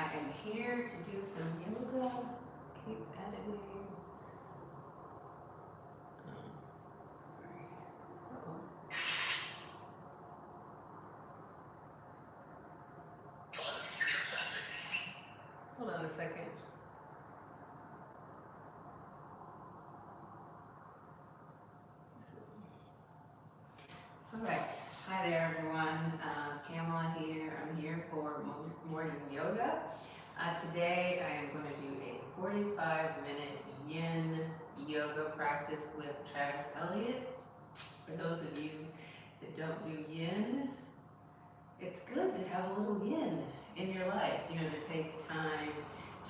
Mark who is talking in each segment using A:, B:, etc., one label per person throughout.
A: I am here to do some yoga. Keep editing. Hold on a second. All right. Hi there, everyone. Pamela here. I'm here for morning yoga. Today I am going to do a 45-minute Yin Yoga practice with Travis Elliott. For those of you that don't do Yin, it's good to have a little Yin in your life, to take time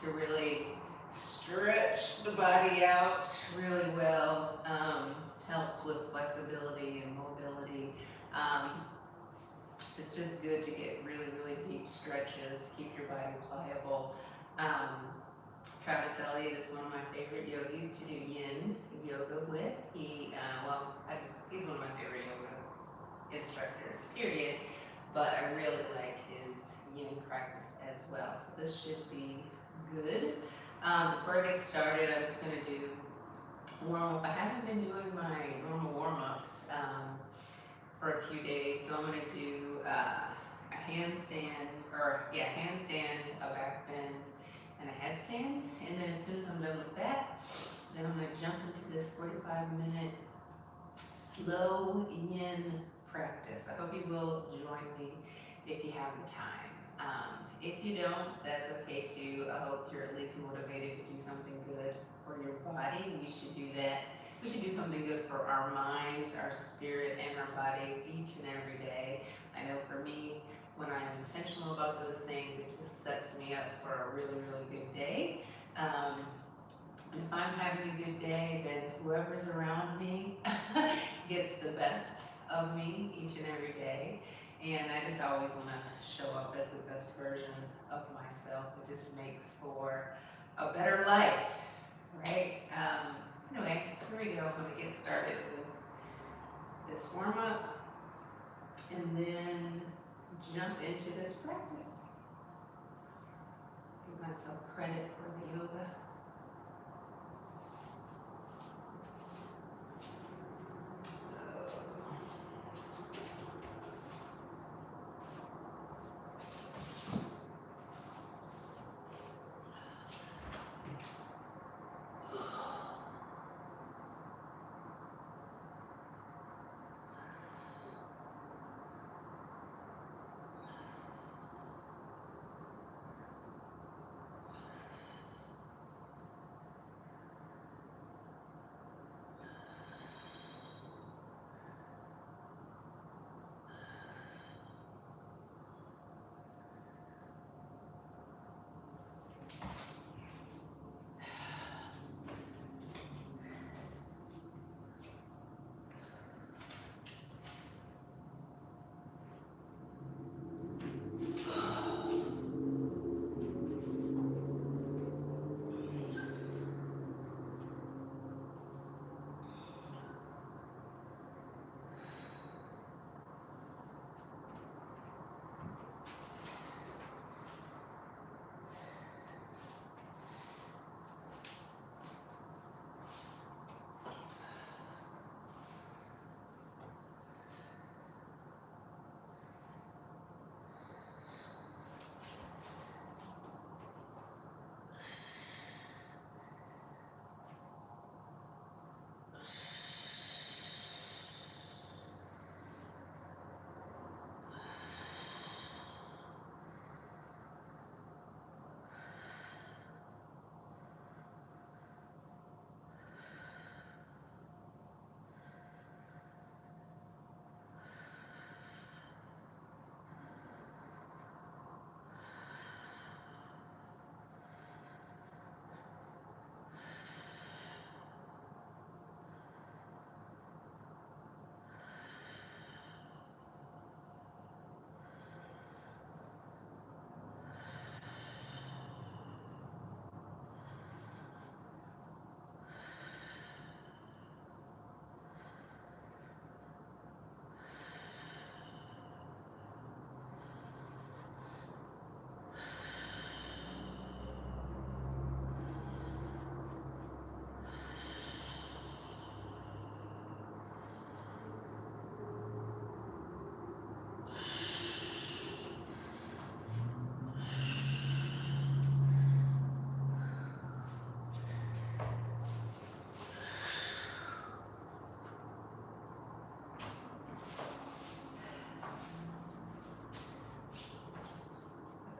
A: to really stretch the body out really well. Helps with flexibility and mobility. It's just good to get really, really deep stretches to keep your body pliable. Travis Elliott is one of my favorite yogis to do Yin yoga with. He's one of my favorite yoga instructors, period. But I really like his Yin practice as well. So this should be good. Before I get started, I'm just going to do warm-up. I haven't been doing my normal warm-ups for a few days, so I'm going to do a handstand, a back bend, and a headstand. And then as soon as I'm done with that, then I'm going to jump into this 45-minute slow Yin practice. I hope you will join me if you have the time. If you don't, that's okay too. I hope you're at least motivated to do something good for your body. We should do that. We should do something good for our minds, our spirit, and our body each and every day. I know for me, when I'm intentional about those things, it just sets me up for a really, really good day. If I'm having a good day, then whoever's around me gets the best of me each and every day. And I just always want to show up as the best version of myself. It just makes for a better life, right? Anyway, here we go. I'm going to get started with this warm-up and then jump into this practice. Give myself credit for the yoga.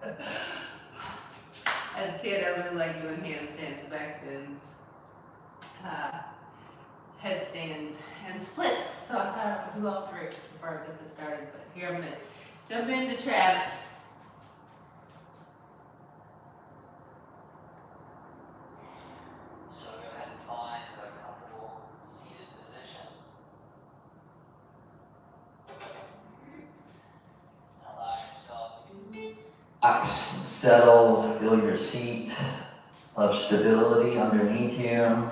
A: As a kid, I really liked doing handstands, back bends, headstands, and splits. So I thought I would do all three before I get this started. But here I'm gonna jump into Travis.
B: So go ahead and find a comfortable seated position. Allow yourself to relax, settle, feel your seat of stability underneath you.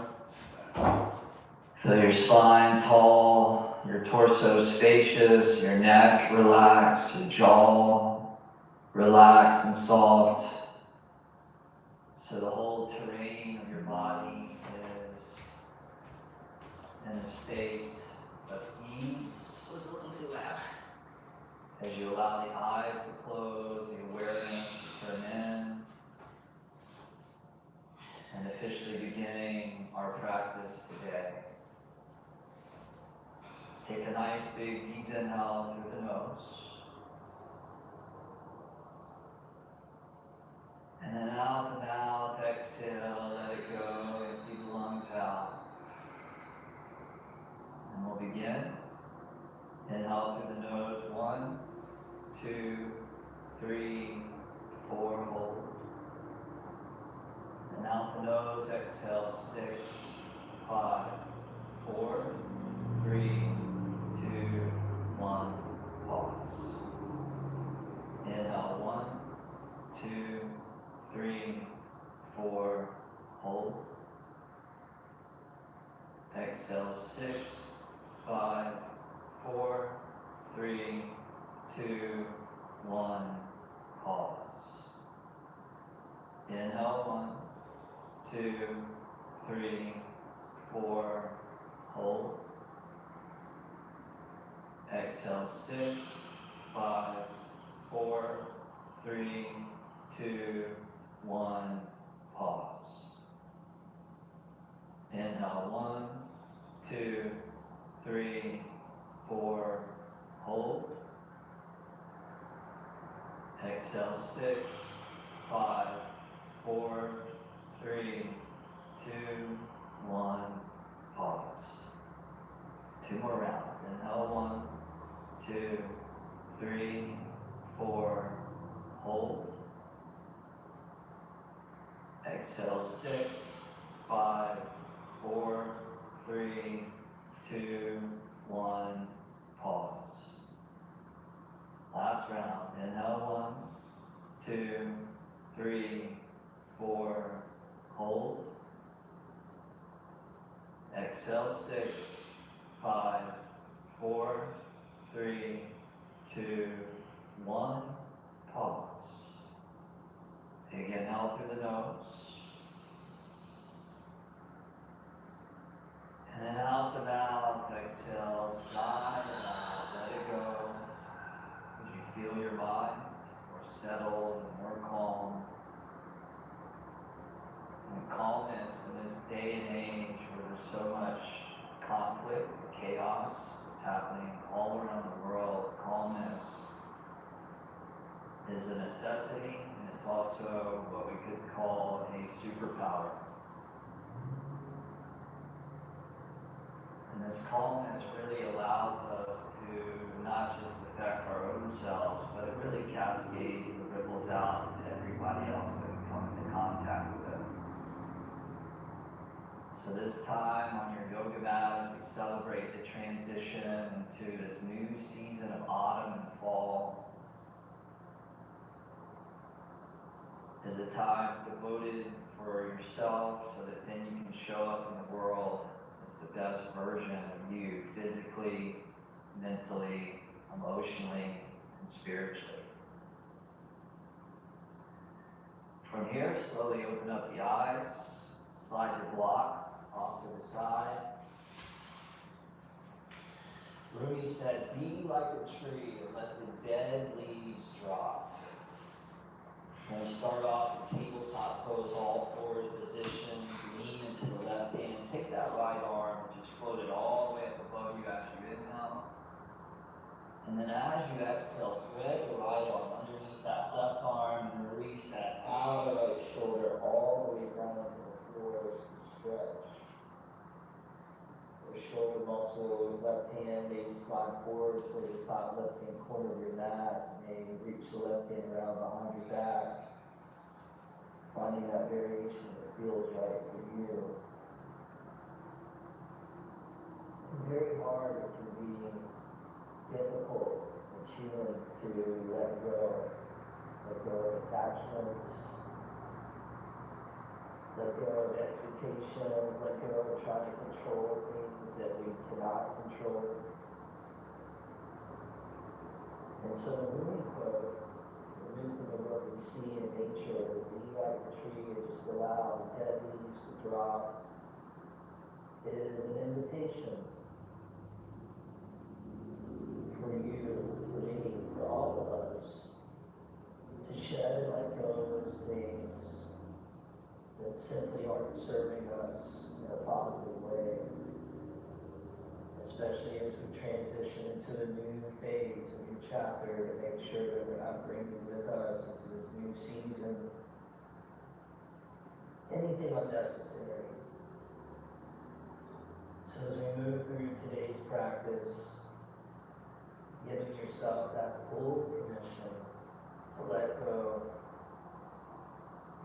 B: Feel your spine tall, your torso spacious, your neck relaxed, your jaw relaxed and soft. So the whole terrain of your body is in a state of ease.
A: It was a little too loud.
B: As you allow the eyes to close, the awareness to turn in, and officially beginning our practice today. Take a nice big deep inhale through the nose. And then out the mouth, exhale, let it go, empty the lungs out. And we'll begin. Inhale through the nose, 1, 2, 3, 4, hold. And out the nose, exhale, 6, 5, 4, 3, 2, 1, pause. Inhale, 1, 2, 3, 4, hold. Exhale, 6, 5, 4, 3, 2, 1, pause. Inhale, 1, 2, 3, 4, hold. Exhale, 6, 5, 4, 3, 2, 1, pause. Inhale, 1, 2, 3, 4, hold. Exhale, 6, 5, 4, 3, 2, 1, pause. 2 more rounds. Inhale, 1, 2, 3, 4, hold. Exhale, 6, 5, 4, 3, 2, 1, pause. Last round. Inhale, 1, 2, 3, 4, hold. Exhale, 6, 5, 4, 3, 2, 1, pause. Again, inhale through the nose. And then out the mouth, exhale, sigh it out, let it go. As you feel your mind more settled and more calm. And calmness in this day and age where there's so much conflict and chaos that's happening all around the world, calmness is a necessity, and it's also what we could call a superpower. And this calmness really allows us to not just affect our own selves, but it really cascades and ripples out into everybody else that we come into contact with. So this time on your yoga mat, as we celebrate the transition into this new season of autumn and fall, is a time devoted for yourself so that then you can show up in the world as the best version of you, physically, mentally, emotionally, and spiritually. From here, slowly open up the eyes, slide your block off to the side. Rumi said, "Be like a tree and let the dead leaves drop." We're going to start off in tabletop pose, all forward position. Lean into the left hand. Take that right arm and just float it all the way up above you after you inhale. And then as you exhale, thread your right arm underneath that left arm and release that outer right shoulder all the way down to the floor as you stretch. Your shoulder muscles, left hand may slide forward toward the top left hand corner of your mat. You may reach the left hand around behind your back, finding that variation that feels right for you. And very hard it can be difficult as humans to let go of attachments, let go of expectations, let go of trying to control things that we cannot control. And so the moving quote, the wisdom of what we see in nature, be like a tree and just allow the dead leaves to drop, is an invitation for you, for me, for all of us, to shed and let go of those things that simply aren't serving us in a positive way, especially as we transition into a new phase, a new chapter, to make sure that we're not bringing with us into this new season anything unnecessary. So as we move through today's practice, giving yourself that full permission to let go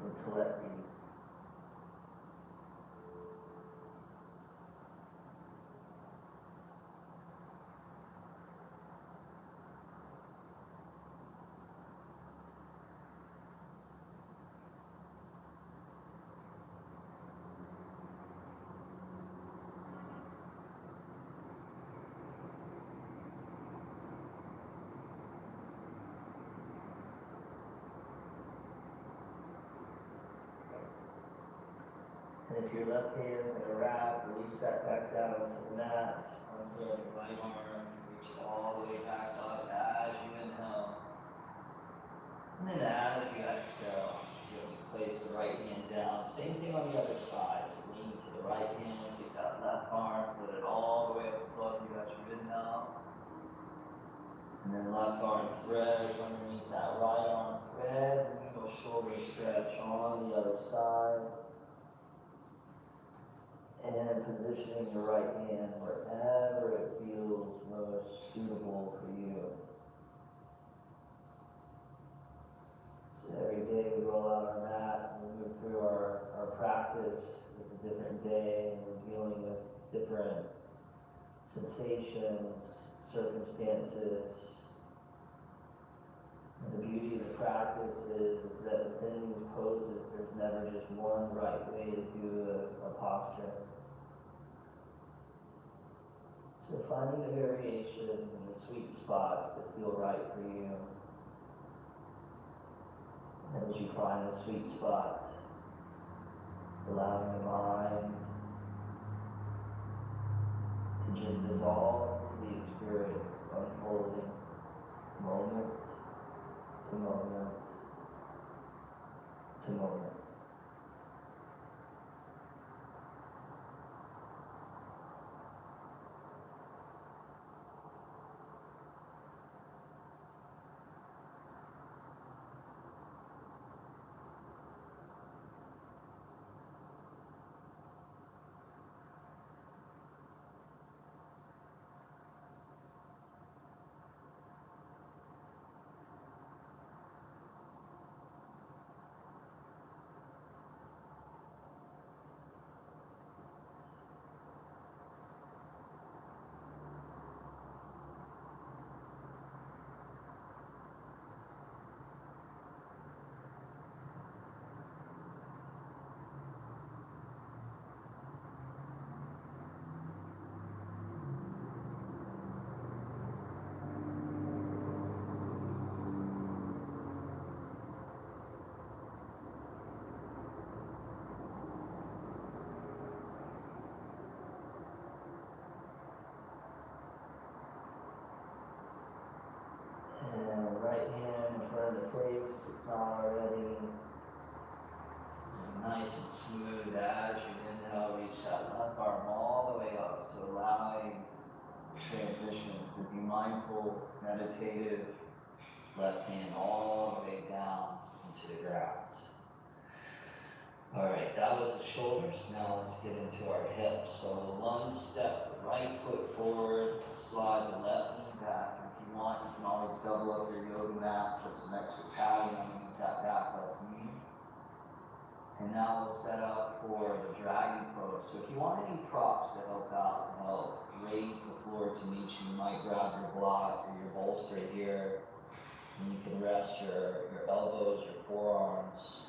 B: and to let be. And if your left hand's in a wrap, release that back down into the mat. Unfurl your right arm, reach it all the way back up as you inhale. And then as you exhale, you place the right hand down. Same thing on the other side. So lean to the right hand, take that left arm, float it all the way up above you as you inhale. And then left arm threads underneath that right arm thread. The needle shoulder stretch on the other side. And positioning your right hand wherever it feels most suitable for you. So every day we roll out our mat and we move through our practice is a different day, and we're dealing with different sensations, circumstances. And the beauty of the practice is that within these poses there's never just one right way to do a posture. So finding the variation and the sweet spots that feel right for you. And as you find the sweet spot, allowing the mind to just dissolve to the experience that's unfolding moment to moment to moment. And right hand in front of the face, if it's not already. Nice and smooth as you inhale, reach that left arm all the way up. So allowing transitions to be mindful, meditative, left hand all the way down into the ground. Alright, that was the shoulders. Now let's get into our hips. So lunge, step the right foot forward, slide the left knee back. If you want, you can always double up your yoga mat, put some extra padding underneath that back left knee. And now we'll set up for the dragon pose. So if you want any props to help out, to help raise the floor to meet you, you might grab your block or your bolster here, and you can rest your elbows, your forearms.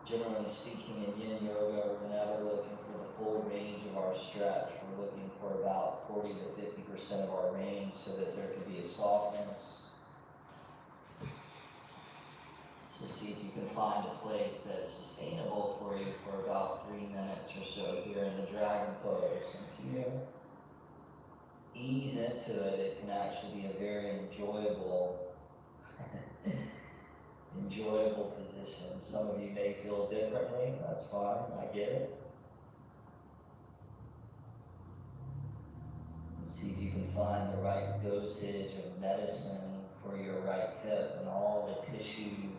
B: Generally speaking, in Yin Yoga, we're never looking for the full range of our stretch. We're looking for about 40 to 50% of our range so that there can be a softness. So see if you can find a place that's sustainable for you for about 3 minutes or so here in the dragon pose. And if you ease into it, it can actually be a very enjoyable position. Some of you may feel differently, that's fine, I get it. And see if you can find the right dosage of medicine for your right hip and all the tissue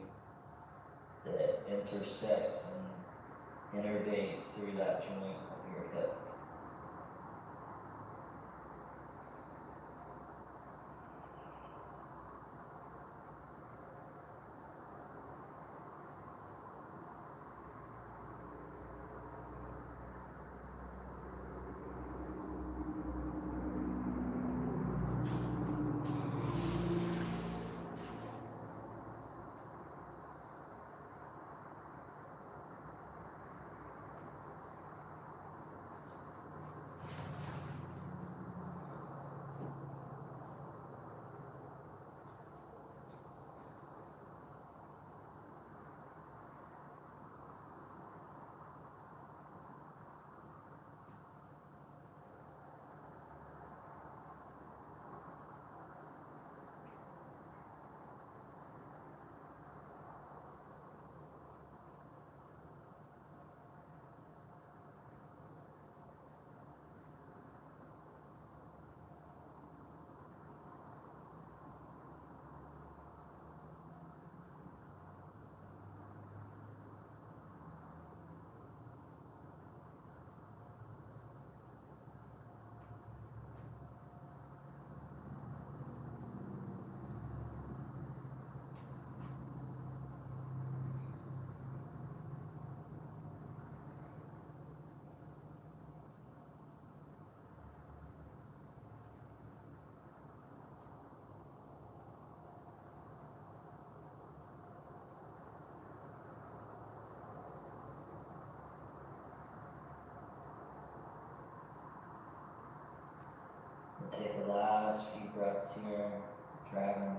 B: that intersects and innervates through that joint of your hip. We'll take the last few breaths here, dragon.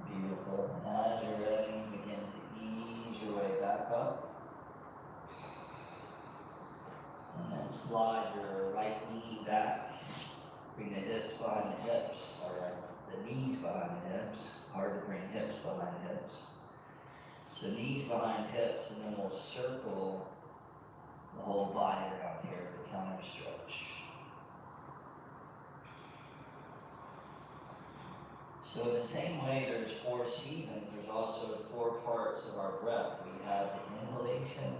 B: Beautiful. And as you're ready, begin to ease your way back up. And then slide your right knee back. Bring the hips behind the hips, or the knees behind the hips. Hard to bring hips behind the hips. So knees behind hips, and then we'll circle the whole body around here as a counter stretch. So in the same way there's 4 seasons, there's also 4 parts of our breath. We have the inhalation,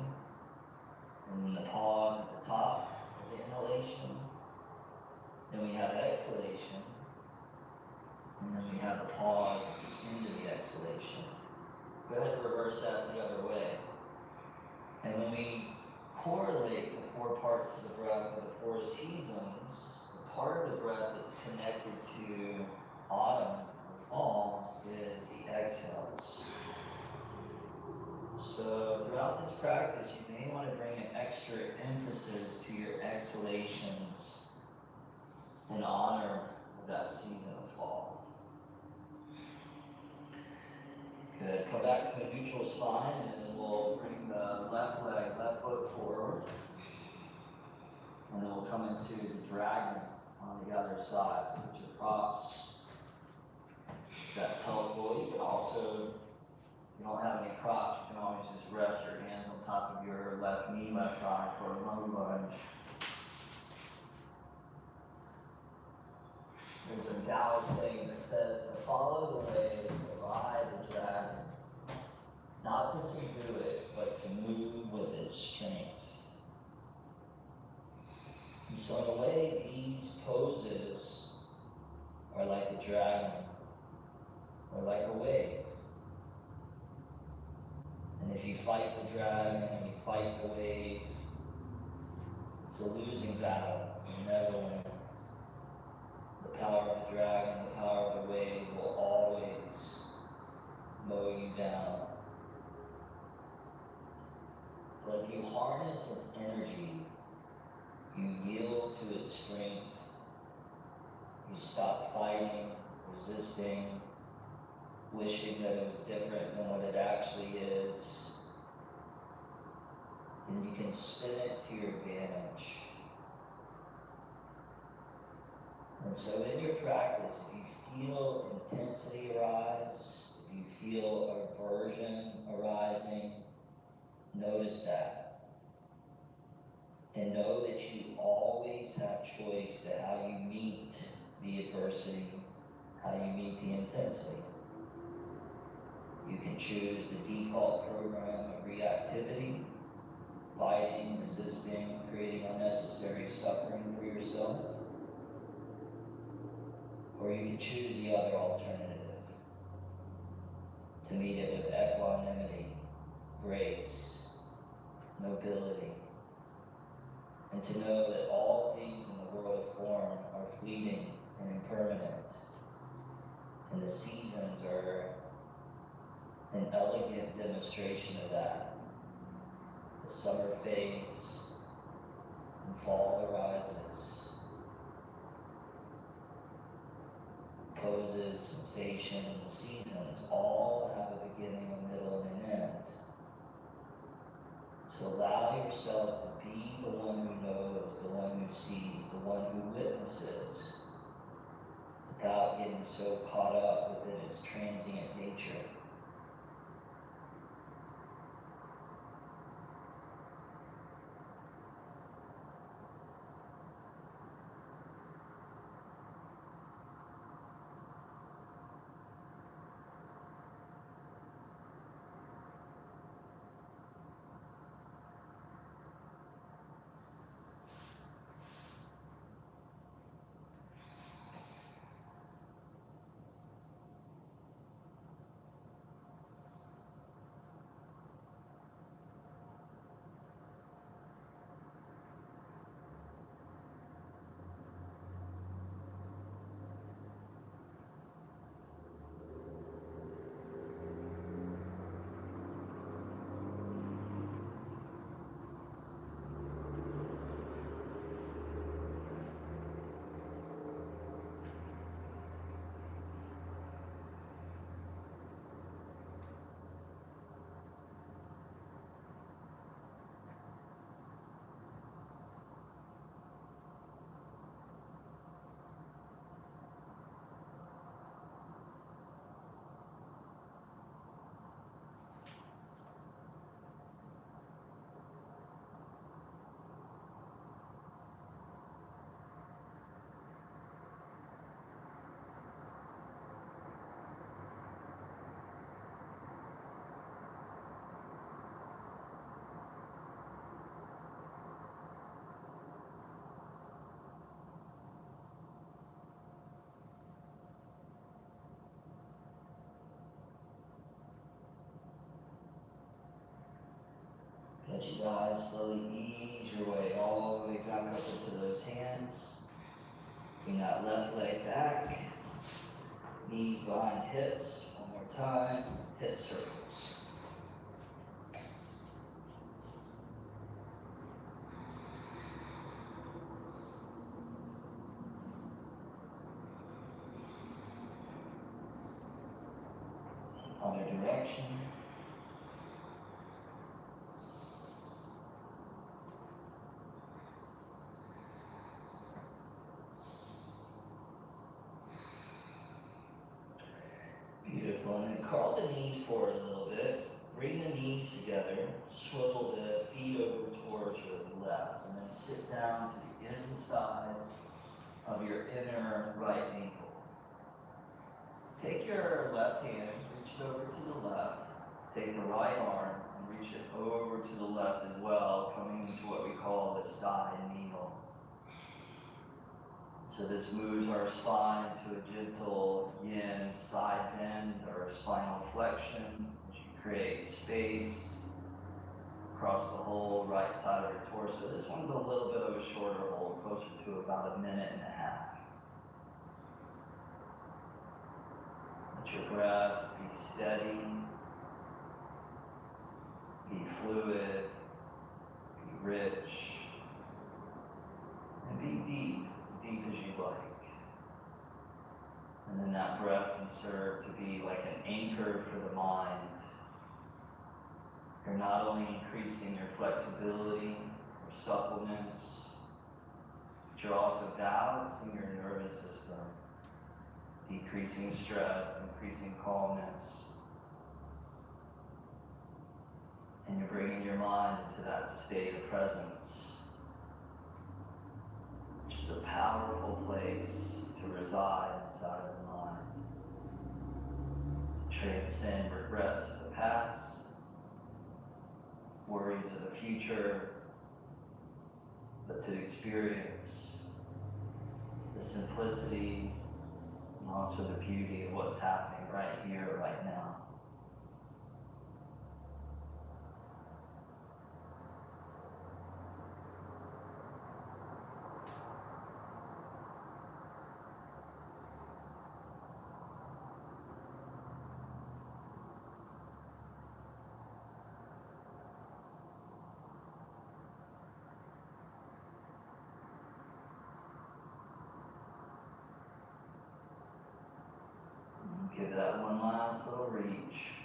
B: and then the pause at the top of the inhalation. Then we have exhalation, and then we have the pause at the end of the exhalation. Go ahead and reverse that the other way. And when we correlate the 4 parts of the breath with the 4 seasons, the part of the breath that's connected to autumn or fall is the exhales. So throughout this practice, you may want to bring an extra emphasis to your exhalations in honor of that season of fall. Good. Come back to a neutral spine, and then we'll bring the left leg, left foot forward. And then we'll come into the dragon on the other side. So put your props. That's helpful. You can also, if you don't have any props, you can always just rest your hands on top of your left knee, left arm for a low lunge. There's a Taoist saying that says, to follow the way is to ride the dragon, not to subdue it, but to move with its strength. And so in a way, these poses are like a dragon, or like a wave. And if you fight the dragon and you fight the wave, it's a losing battle. You never win. The power of the dragon, the power of the wave will always mow you down. But if you harness its energy, you yield to its strength, you stop fighting, resisting, wishing that it was different than what it actually is, then you can spin it to your advantage. And so in your practice, if you feel intensity arise, if you feel aversion arising, notice that. And know that you always have choice to how you meet the adversity, how you meet the intensity. You can choose the default program of reactivity, fighting, resisting, creating unnecessary suffering for yourself. Or you can choose the other alternative, to meet it with equanimity, grace, nobility, and to know that all things in the world of form are fleeting and impermanent, and the seasons are an elegant demonstration of that. The summer fades and fall arises. Poses, sensations, and seasons all have a beginning, a middle, and an end. So allow yourself to be the one who knows, the one who sees, the one who witnesses, without getting so caught up within its transient nature. Let you guys slowly ease your way all the way back up into those hands. Bring that left leg back. Knees behind hips. One more time. Hip circles. other direction. Beautiful, and then curl the knees forward a little bit. Bring the knees together, swivel the feet over towards your left, and then sit down to the inside of your inner right ankle. Take your left hand, reach it over to the left. Take the right arm and reach it over to the left as well, coming into what we call the side kneel. So this moves our spine to a gentle yin side bend or spinal flexion, which you create space across the whole right side of your torso. This one's a little bit of a shorter hold, closer to about 1.5 minutes. Let your breath be steady, be fluid, be rich, and be deep as you like. And then that breath can serve to be like an anchor for the mind. You're not only increasing your flexibility, your suppleness, but you're also balancing your nervous system, decreasing stress, increasing calmness. And you're bringing your mind into that state of presence, which is a powerful place to reside inside of the mind. Transcend regrets of the past, worries of the future, but to experience the simplicity and also the beauty of what's happening right here, right now. Give that one last little reach.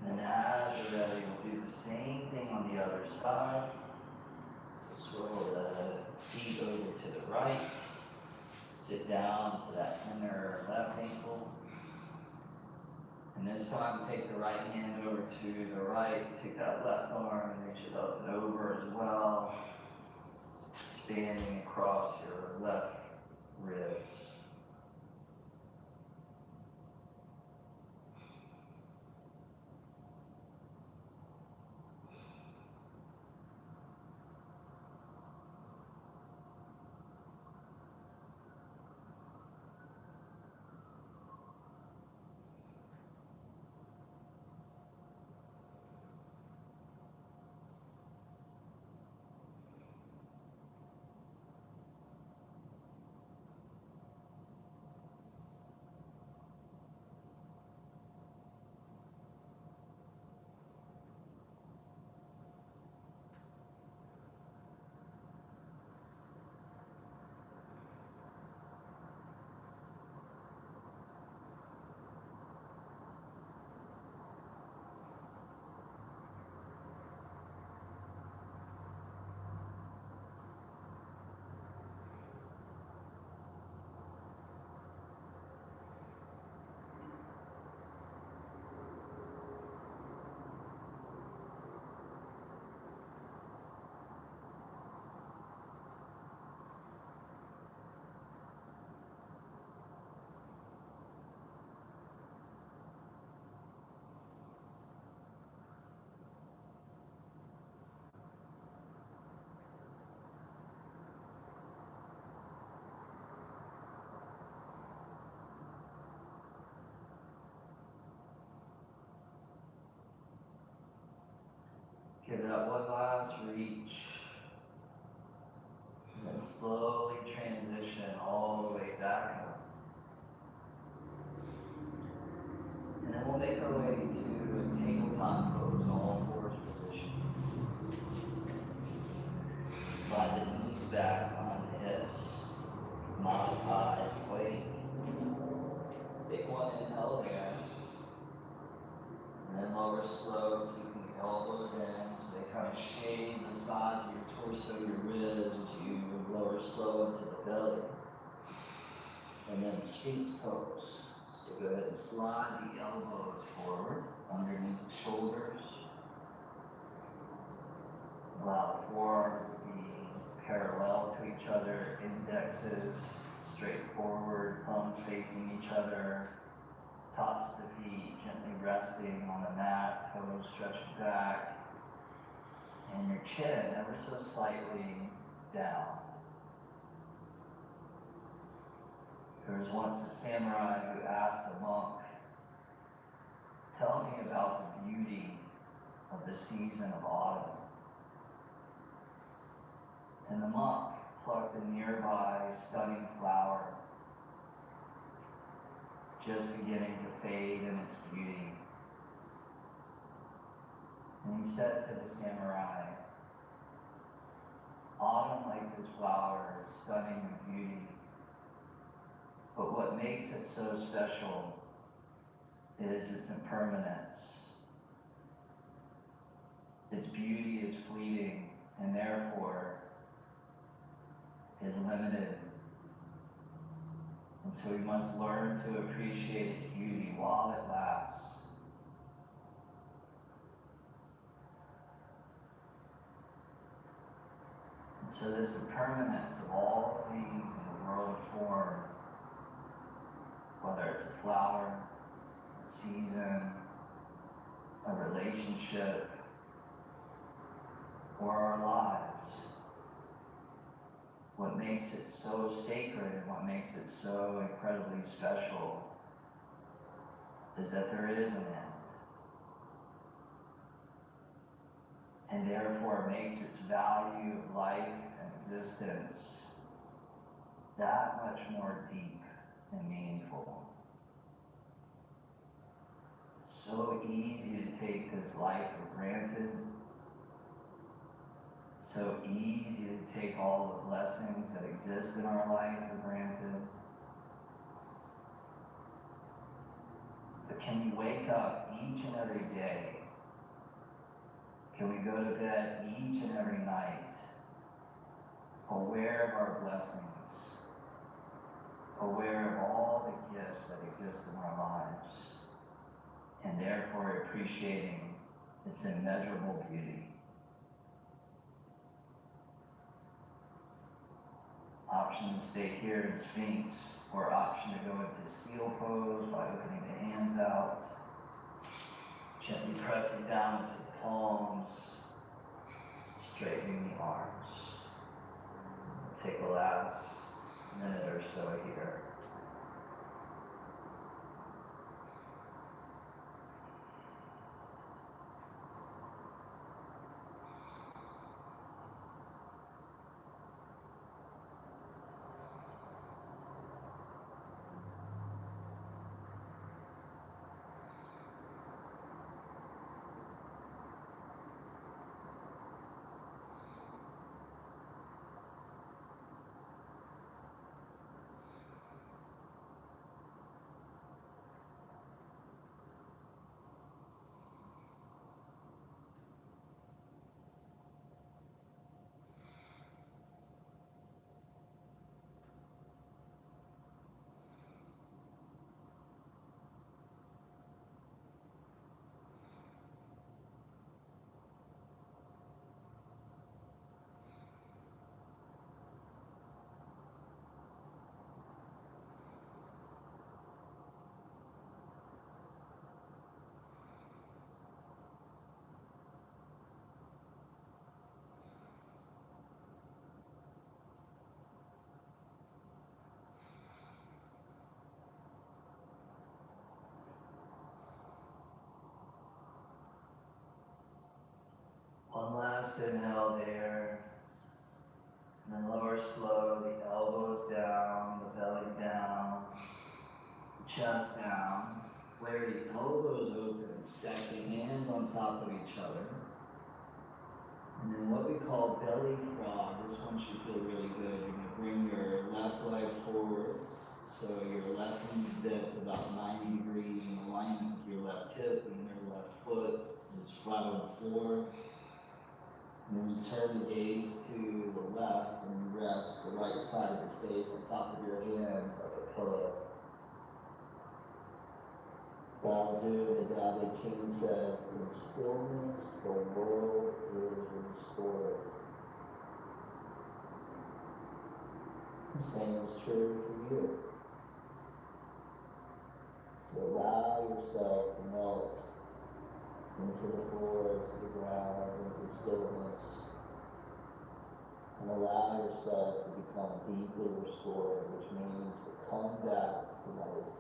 B: And then as you're ready, we'll do the same thing on the other side. So swivel the feet over to the right. Sit down to that inner left ankle. And this time take the right hand over to the right. Take that left arm and reach it up and over as well. Expanding across your left ribs. Give that one last reach. And then slowly transition all the way back up. And then we'll make our way to a tabletop pose, all fours position. Slide the knees back on the hips. Modified plank. Take one inhale there. And then lower slow, keeping the elbows in so they kind of shade the sides of your torso, your ribs as you lower slow into the belly. And then Sphinx pose. So go ahead and slide the elbows forward underneath the shoulders. Allow the forearms to be parallel to each other, indexes straight forward, thumbs facing each other, tops of the feet gently resting on the mat, toes stretching back, and your chin ever so slightly down. There was once a samurai who asked a monk, "Tell me about the beauty of the season of autumn." And the monk plucked a nearby stunning flower, just beginning to fade in its beauty. And he said to the samurai, "Autumn, like this flower, is stunning in beauty. But what makes it so special is its impermanence. Its beauty is fleeting and therefore is limited. And so we must learn to appreciate its beauty while it lasts." And so this impermanence of all things in the world of form, whether it's a flower, a season, a relationship, or our lives, what makes it so sacred and what makes it so incredibly special is that there is an end. And therefore makes its value of life and existence that much more deep and meaningful. It's so easy to take this life for granted. So easy to take all the blessings that exist in our life for granted. But can we wake up each and every day? Can we go to bed each and every night aware of our blessings, aware of all the gifts that exist in our lives, and therefore appreciating its immeasurable beauty? Option to stay here in Sphinx, or option to go into seal pose by opening the hands out, gently pressing down into the palms, straightening the arms. Take a last minute or so here. One last inhale there, and then lower slow, the elbows down, the belly down, chest down. Flare the elbows open, stack the hands on top of each other. And then what we call belly frog, this one should feel really good. You're going to bring your left leg forward, so your left knee bent about 90 degrees in alignment with your left left hip and your left foot is flat on the floor. And then you turn the gaze to the left and you rest the right side of your face on top of your hands like a pillow. Baozi, the Tao Te Ching says, in stillness the world is restored. The same is true for you. So allow yourself to melt into the floor, to the ground, into stillness. And allow yourself to become deeply restored, which means to come back to life.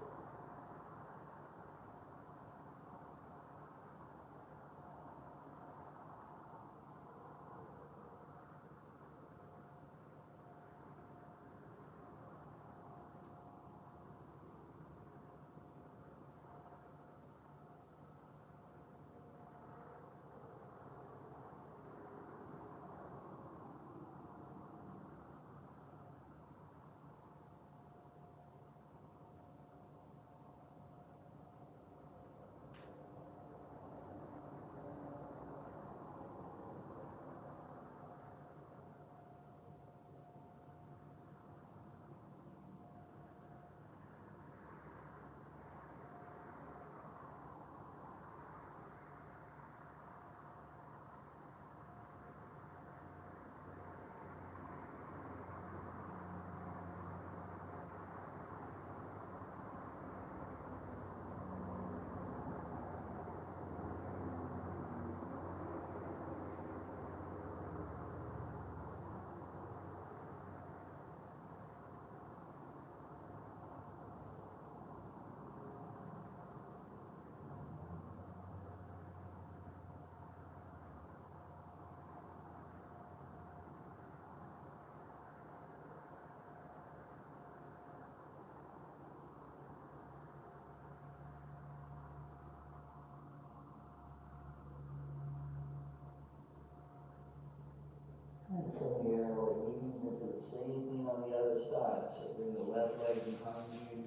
B: And from here, we'll ease into the same thing on the other side. So bring the left leg behind you.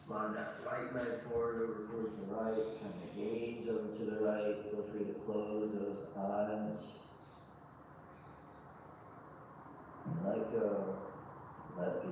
B: Slide that right leg forward over towards the right. Turn the gaze over to the right. Feel free to close those eyes. And let go. Let be.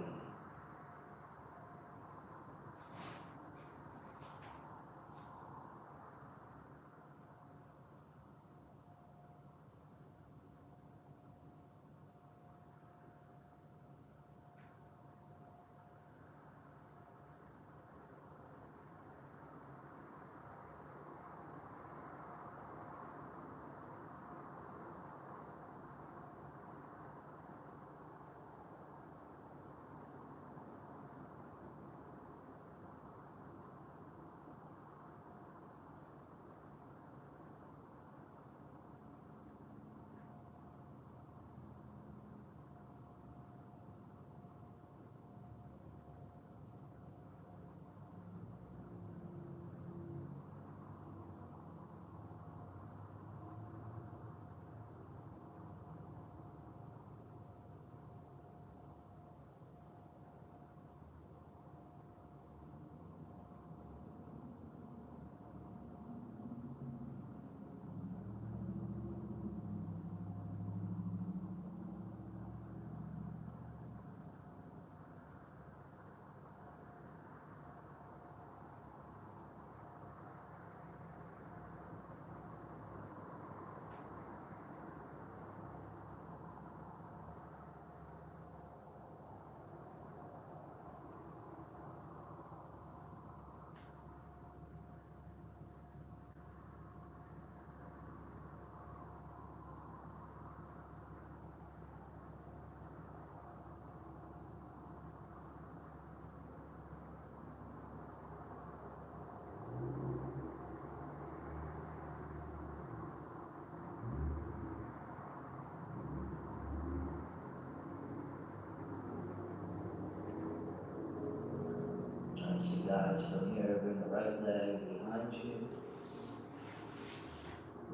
B: So guys, from here, bring the right leg behind you.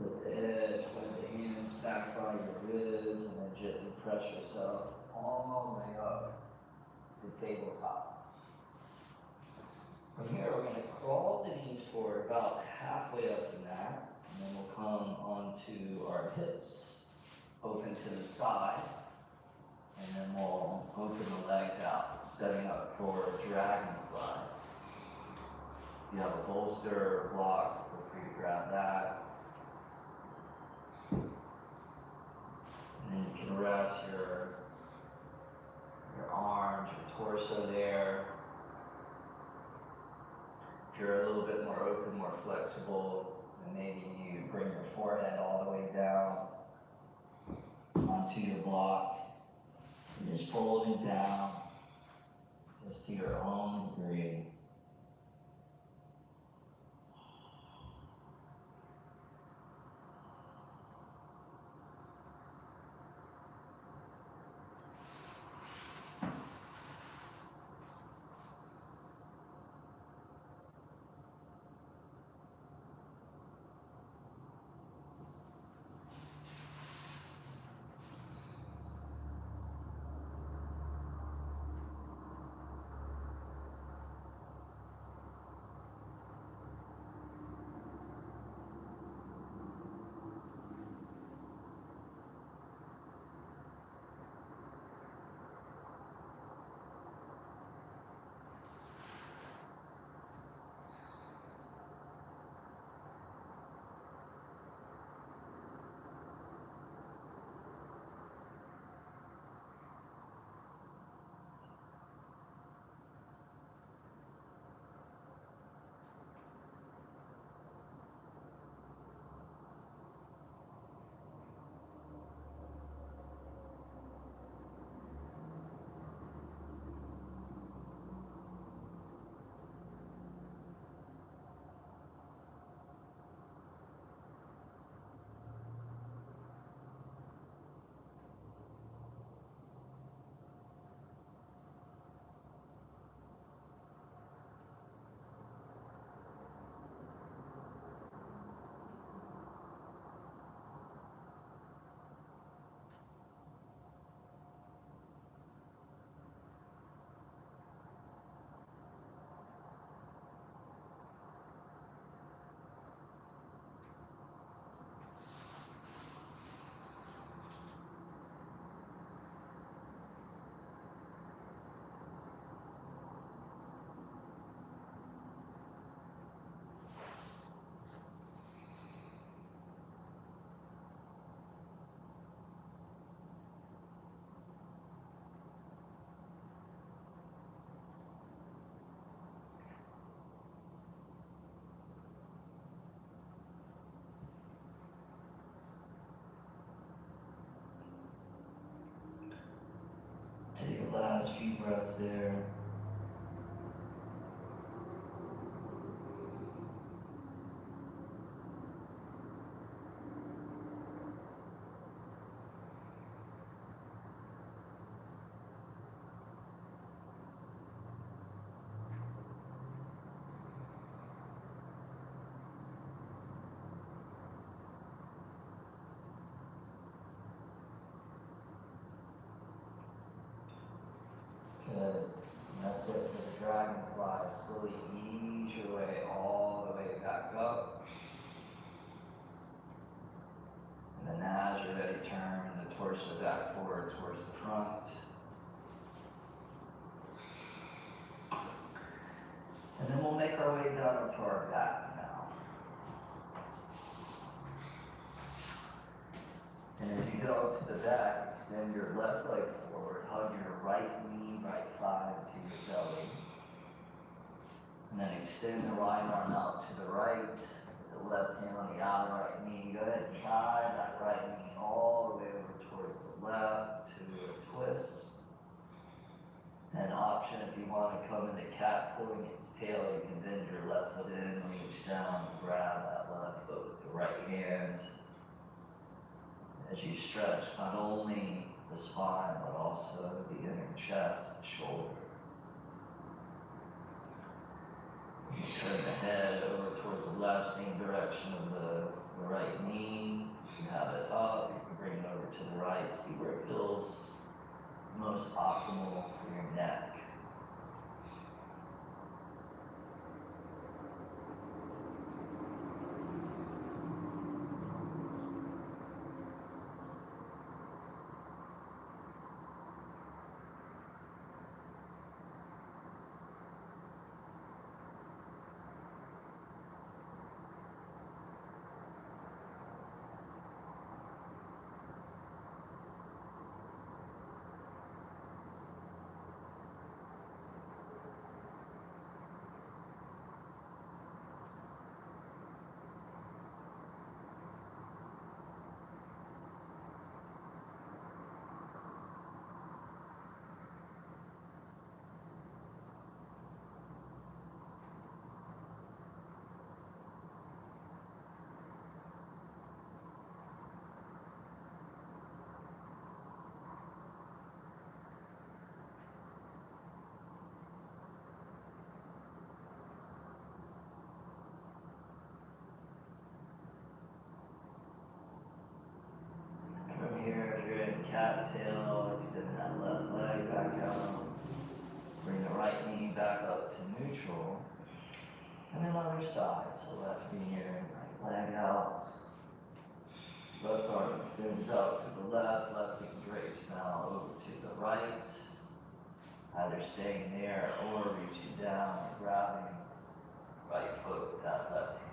B: Lift the head, slide the hands back by your ribs, and then gently press yourself all the way up to tabletop. From here, we're going to crawl the knees forward about halfway up the mat, and then we'll come onto our hips, open to the side, and then we'll open the legs out, setting up for Dragonfly. If you have a bolster or block, feel free to grab that. And then you can rest your arms, your torso there. If you're a little bit more open, more flexible, then maybe you bring your forehead all the way down onto your block. And just folding down, just to your own degree. Take the last few breaths there. Good. And that's it for the Dragonfly. Slowly ease your way all the way back up. And then as you're ready, turn the torso back forward towards the front. And then we'll make our way down into our backs now. And as you get up to the back, extend your left leg forward, hug your right knee, right thigh to your belly. And then extend the right arm out to the right, with the left hand on the outer right knee. Go ahead and guide that right knee all the way over towards the left to a twist. An option if you want to come into cat pulling its tail, you can bend your left foot in, reach down, and grab that left foot with the right hand. As you stretch not only the spine, but also the inner chest and shoulder. You turn the head over towards the left, same direction of the right knee. You have it up, you can bring it over to the right, see where it feels most optimal for your neck. cattail, extend that left leg back out. Bring the right knee back up to neutral. And then other side, so left knee here, right leg out. Left arm extends out to the left, left knee drapes now over to the right. Either staying there or reaching down and grabbing right foot with that left hand.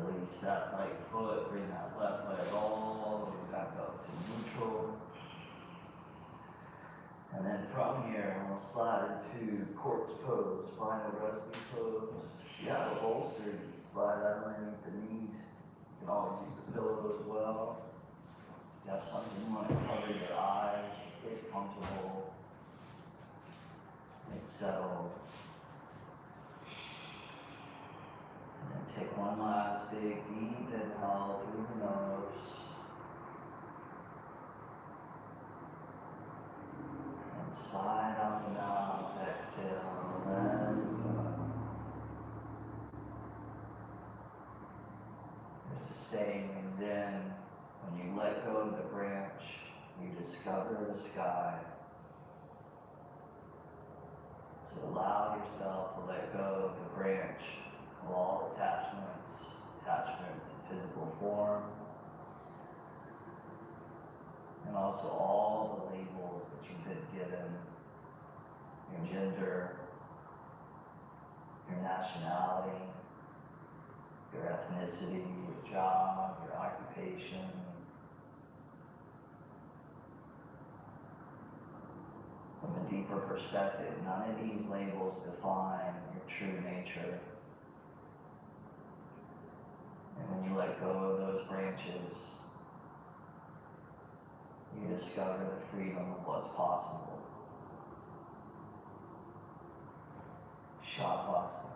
B: Release that right foot, bring that left leg all the way back up to neutral. And then from here, we'll slide into corpse pose, final resting pose. If you have a bolster, you can slide that underneath the knees. You can always use a pillow as well. If you have something you want to cover your eyes, just get comfortable and settle. And then take one last big deep inhale through the nose. And then sigh out the mouth, exhale, let it go. There's a saying in Zen, when you let go of the branch, you discover the sky. So allow yourself to let go of the branch of all attachment to physical form, and also all the labels that you've been given, your gender, your nationality, your ethnicity, your job, your occupation. From a deeper perspective, none of these labels define your true nature. And when you let go of those branches, you discover the freedom of what's possible. Savasana.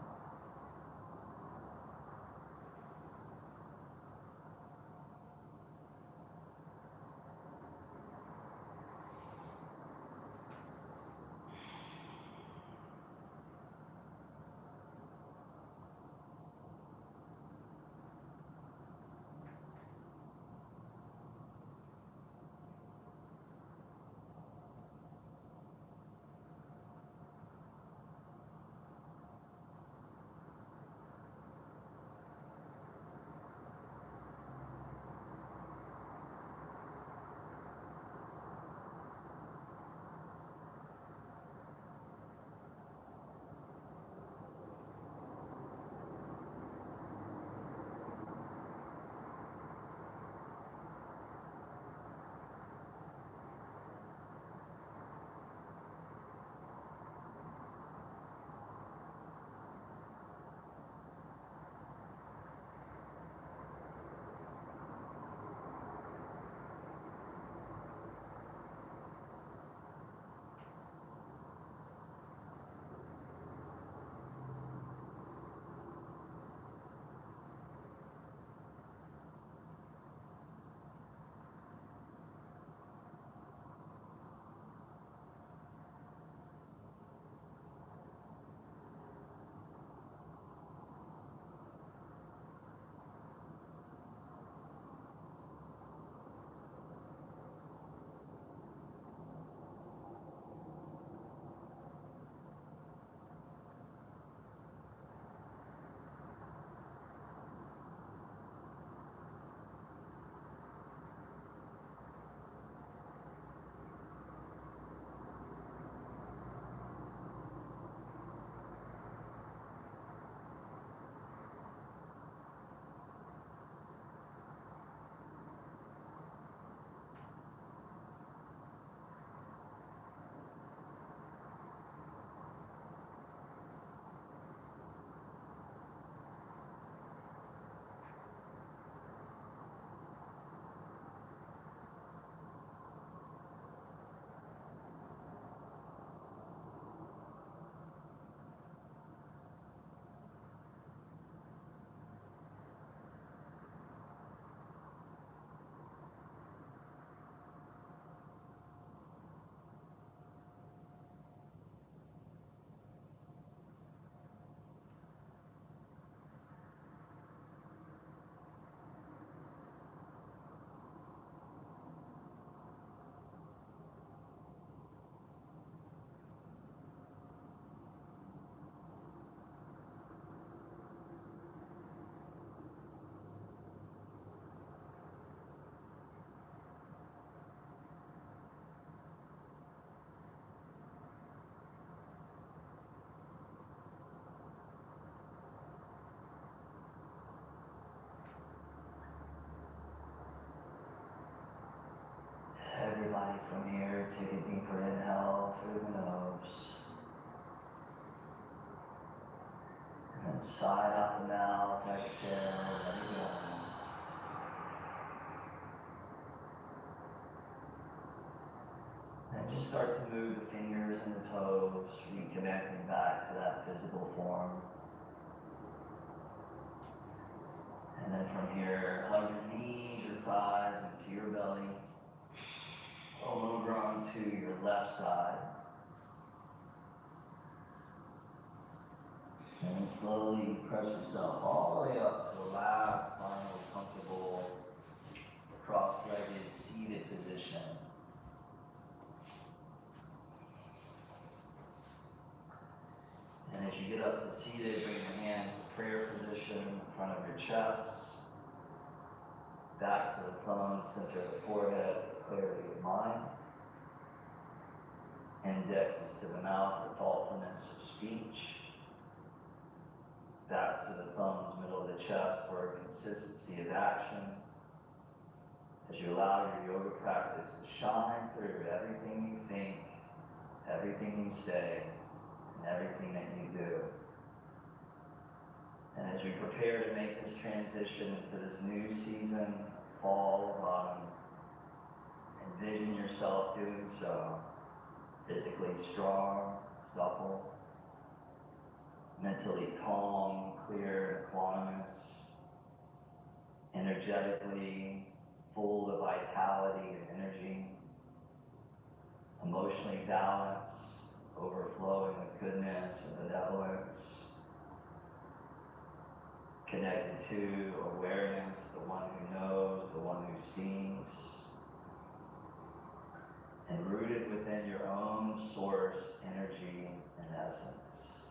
B: everybody from here, take a deeper inhale through the nose. And then sigh out the mouth, exhale, let it go. And just start to move the fingers and the toes, reconnecting back to that physical form. And then from here, hug your knees, your thighs, into your belly. Roll over onto your left side. And then slowly press yourself all the way up to the last final comfortable cross-legged seated position. And as you get up to seated, bring your hands to prayer position in front of your chest. Backs of the thumbs center the forehead for clarity of mind. Indexes to the mouth for thoughtfulness of speech. Backs of the thumbs, middle of the chest for consistency of action. As you allow your yoga practice to shine through everything you think, everything you say, and everything that you do. And as we prepare to make this transition into this new season, fall, autumn, envision yourself doing so. Physically strong, supple, mentally calm, clear, and equanimous, energetically full of vitality and energy, emotionally balanced, overflowing with goodness and benevolence, connected to awareness, the one who knows, the one who sees, and rooted within your own source, energy, and essence.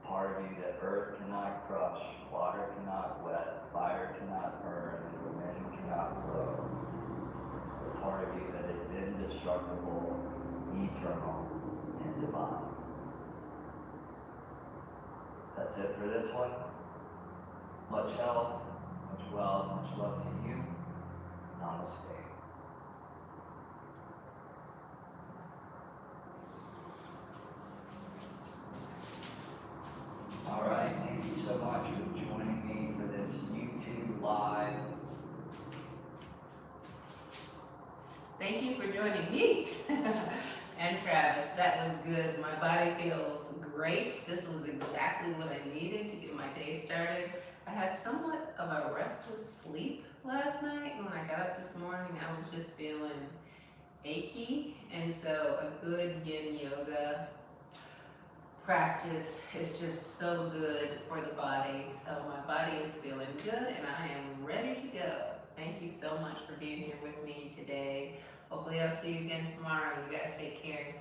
B: Part of you that earth cannot crush, water cannot wet, fire cannot burn, and the wind cannot blow. The part of you that is indestructible, eternal, and divine. That's it for this one. Much health, much wealth, much love to you. Namaste. All right, thank you so much for joining me for this YouTube Live.
A: Thank you for joining me and Travis. That was good. My body feels great. This was exactly what I needed to get my day started. I had somewhat of a restless sleep last night, and when I got up this morning, I was just feeling achy, and so a good Yin Yoga practice is just so good for the body. So my body is feeling good, and I am ready to go. Thank you so much for being here with me today. Hopefully I'll see you again tomorrow. You guys take care.